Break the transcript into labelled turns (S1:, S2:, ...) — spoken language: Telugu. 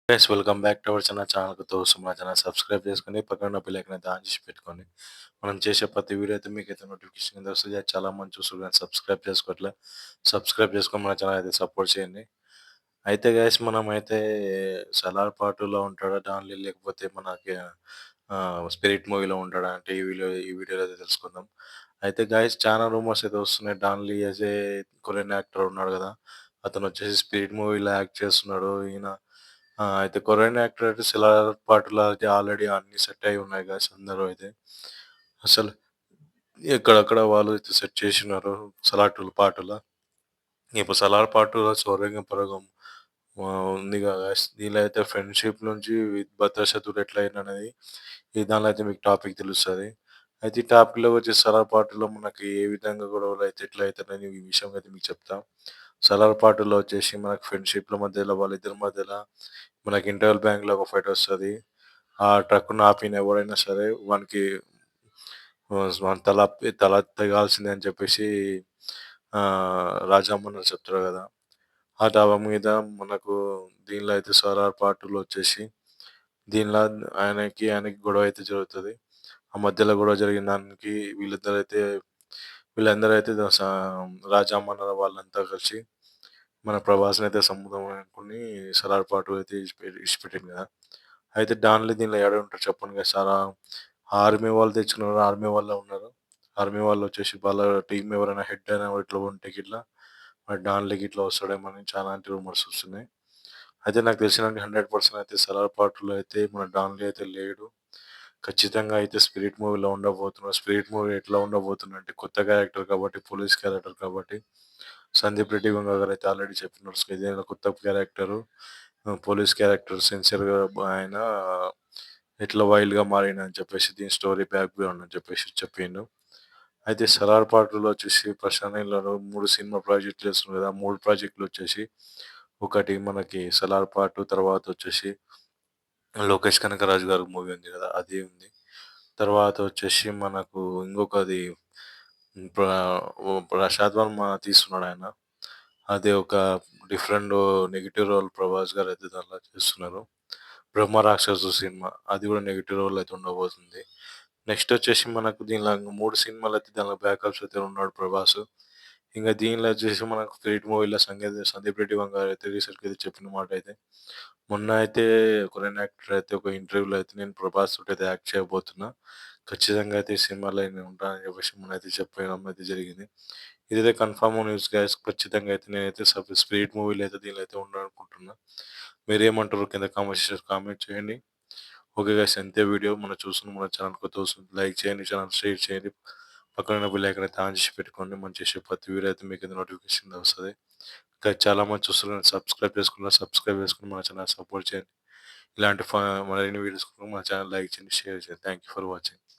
S1: Guys welcome back to our ఛానల్‌కి తోస్తున్న మన ఛానల్ సబ్స్క్రైబ్ చేసుకొని పక్కన ఉన్న బెల్ ఐకాన్ అయితే ఆన్ చేసి పెట్టుకోండి. మనం చేసే ప్రతి వీడియో అయితే మీకైతే నోటిఫికేషన్ కింద వస్తది. అది చాలా మంది చూస్తుర్రు గానీ సబ్స్క్రైబ్ చేసుకోవట్లే. సబ్స్క్రైబ్ చేసుకొని మన ఛానల్ అయితే సపోర్ట్ చేయండి. అయితే గైస్ మనమైతే 'సలార్ పార్ట్ 2లో ఉంటాడా డాన్‌లీ లేకపోతే మనకి స్పిరిట్ మూవీలో ఉంటాడా అంటే ఈ వీడియోలో అయితే తెలుసుకుందాం. అయితే గైస్ చాలా రూమర్స్ అయితే వస్తున్నాయి. Don Lee as a Korean actor ఉన్నాడు గదా! అతనొచ్చేసి స్పిరిట్ మూవీలో యాక్ట్ చేస్తున్నాడు. అయితే కొరియన్ యాక్టర్ అయితే 'సలార్ పార్ట్ 2' అయితే ఆల్రెడీ అన్నీ సెట్ అయ్యి ఉన్నాయి గైస్ అందరూ అయితే. అసలు ఎక్కడక్కడ వాళ్ళు అయితే సెట్ చేసున్నారు 'సలార్ 2' పార్ట్ 2లో. ఇప్పుడు 'సలార్ పార్ట్ 2లో' 'సొరంగం పరగం' ఉందిగా గైస్. దీనిలో అయితే ఫ్రెండ్‌షిప్ నుంచి భద్రాచతుడు ఎట్లయిందనేది ఈ దానిలో అయితే మీకు టాపిక్ తెలుస్తది. అయితే ఈ టాపిక్‌లోకి వచ్చేసి 'సలార్ పార్ట్ 2లో' మనకి ఏ విధంగా గొడవలైతే ఎట్లయితున్నాయి ఈ విషయం అయితే మీకు చెప్తా. 'సలార్ పార్ట్ 2లో' వచ్చేసి మనకు ఫ్రెండ్‌షిప్‌ల మధ్యలో వాళ్ళిద్దరి మధ్యల మనకి ఇంటర్వెల్ బ్యాంక్‌లో ఒక ఫైట్ వస్తది. ఆ ట్రక్కుని ఆపిన ఎవరైనా సరే వానికి వాని తల తెగాల్సిందే అని చెప్పేసి రాజమౌళి చెప్తాడు గదా! ఆ డాబా మీద మనకు దీనిలో అయితే 'సలార్ పార్ట్ 2లో' వచ్చేసి దీనిలో ఆయనకి గొడవ అయితే జరుగుతది. ఆ మధ్యలో గొడవ జరిగిన దానికి వీళ్ళందరూ అయితే రాజామన్న వాళ్ళంతా కలిసి మన ప్రభాస్‌నయితే చంపుదాం అనుకుని 'సలార్ పార్ట్ 2' అయితే ఇడిచిపెట్టిండు గదా! అయితే దీనిలో ఏడుంటారు చెప్పండి గదా! ఆర్మీ వాళ్ళు తెచ్చుకున్నారు. ఆర్మీ వాళ్ళే ఉన్నారు. ఆర్మీ వాళ్ళొచ్చేసి వాళ్ళ టీమ్ ఎవరైనా హెడ్ అయినా ఇట్లా ఉంటే గిట్ల మరి డాన్‌లే గిట్లా వస్తాడేమో అని చాలాంటి రూమర్స్ వస్తున్నాయి. అయితే నాకు తెలిసినంత 100% అయితే 'సలార్ పార్ట్ 2లో' అయితే మన డాన్‌లీ అయితే లేడు. ఖచ్చితంగా అయితే 'స్పిరిట్' మూవీలో ఉండబోతున్నాడు. 'స్పిరిట్' మూవీ ఎట్లా ఉండబోతుందంటే కొత్త క్యారెక్టర్ కాబట్టి, పోలీస్ క్యారెక్టర్ కాబట్టి, సందీప్ రెడ్డి వంగ గారైతే ఆల్రెడీ చెప్పినారు. ఇదేదో కొత్త క్యారెక్టరు. పోలీస్ క్యారెక్టర్ సిన్సియర్‌గా ఆయన ఎట్లా వైల్డ్‌గా మారిండని చెప్పేసి దీని స్టోరీ బ్యాక్‌గ్రౌండ్ అని చెప్పేసి చెప్పిండు. అయితే 'సలార్ పార్ట్ 2లో' వచ్చేసి ప్రశాంత్ నీల్ 3 సినిమా ప్రాజెక్టులు చేస్తున్నారు కదా! 3 ప్రాజెక్టులొచ్చేసి ఒకటి మనకి 'సలార్ పార్ట్ 2' తర్వాతొచ్చేసి 'లోకేష్ కనకరాజు' గారి మూవీ ఉంది కదా! అది ఉంది. తర్వాత వచ్చేసి మనకు ఇంకొకది హ్మ్. ప్రశాంత్ వర్మ తీస్తున్నాడాయన. అది ఒక డిఫరెంట్ నెగెటివ్ రోల్ ప్రభాస్ గారైతే దాంట్లో చేస్తున్నారు. 'బ్రహ్మ రాక్షసు' సినిమా అది కూడా నెగెటివ్ రోల్ అయితే ఉండబోతుంది. నెక్స్ట్ వచ్చేసి మనకు దీనిలో 3 సినిమాలయితే దానిలో బ్యాకప్స్ అయితే ఉన్నాడు ప్రభాసు. ఇంక దీనిలో వచ్చేసి మనకు 'స్పిరిట్' మూవీలో సందీప్ రెడ్డి వంగ అయితే రీసెంట్‌గా అయితే చెప్పిన మాటయితే మొన్న అయితే కొరియన్ యాక్టర్ అయితే ఒక ఇంటర్వ్యూలో అయితే నేను ప్రభాస్ తోటయితే యాక్ట్ చేయబోతున్నా. ఖచ్చితంగా అయితే ఈ సినిమాలో నేను ఉంటానని చెప్పేసి మొన్నైతే చెప్పడం అయితే జరిగింది. ఇదైతే కన్ఫర్మ్ న్యూస్ గైస్. ఖచ్చితంగా అయితే నేనైతే 'స్పిరిట్' మూవీలో అయితే దీనిలో అయితే ఉండాలనుకుంటున్నా. మీరేమంటారు కింద కామెంట్ సెక్షన్‌లో కామెంట్ చేయండి. ఓకే గైస్ ఇంతే వీడియో. మనం చూస్తున్న మన ఛానల్ కొత్తగా వస్తుంది. లైక్ చేయండి, ఛానల్ షేర్ చేయండి. పక్కన ఉన్న బెల్ ఐకాన్ అయితే ఆన్ చేసి పెట్టుకోండి. మనం చేసే ప్రతి వీడియో అయితే మీకైతే నోటిఫికేషన్ వస్తది. ఇంకా చాలా మంది చూస్తున్నారు. సబ్స్క్రైబ్ చేసుకొని మన ఛానల్ సపోర్ట్ చేయండి. ఇలాంటి మరిన్ని వీడియోస్ కోసం మన ఛానల్ లైక్ చేయండి, షేర్ చేయండి. Thank you for watching.